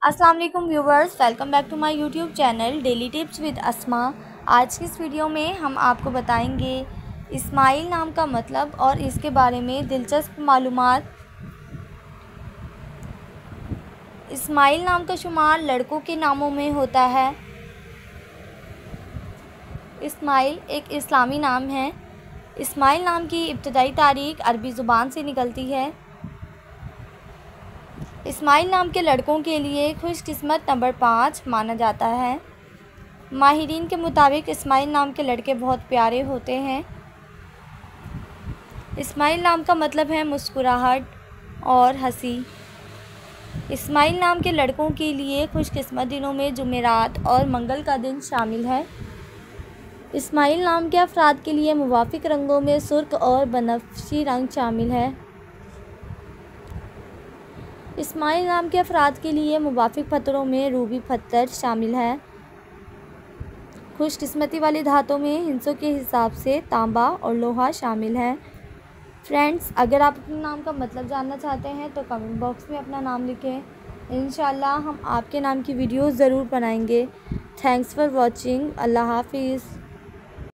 अस्सलाम वालेकुम viewers, welcome back to my YouTube channel daily tips with Asma. आज की इस वीडियो में हम आपको बताएंगे इस्माइल नाम का मतलब और इसके बारे में दिलचस्प मालूमात। इस्माइल नाम का शुमार लड़कों के नामों में होता है। इस्माइल एक इस्लामी नाम है। इस्माइल नाम की इब्तदाई तारीख अरबी ज़ुबान से निकलती है। इस्माइल नाम के लड़कों के लिए खुशकिस्मत नंबर 5 माना जाता है। माहिरीन के मुताबिक इस्माइल नाम के लड़के बहुत प्यारे होते हैं। इस्माइल नाम का मतलब है मुस्कुराहट और हंसी। इस्माइल नाम के लड़कों के लिए खुशकिस्मत दिनों में जुमेरात और मंगल का दिन शामिल है। इस्माइल नाम के अफराद के लिए मुवाफिक रंगों में सुर्ख और बनफशी रंग शामिल है। इस्माइल नाम के अफराद के लिए मुवाफिक पत्थरों में रूबी पत्थर शामिल है। खुशकिस्मती वाली धातों में हिंसों के हिसाब से तांबा और लोहा शामिल है। फ्रेंड्स, अगर आप अपने नाम का मतलब जानना चाहते हैं तो कमेंट बॉक्स में अपना नाम लिखें। इंशाल्लाह हम आपके नाम की वीडियो ज़रूर बनाएंगे। Thanks for watching. अल्लाह हाफिज़।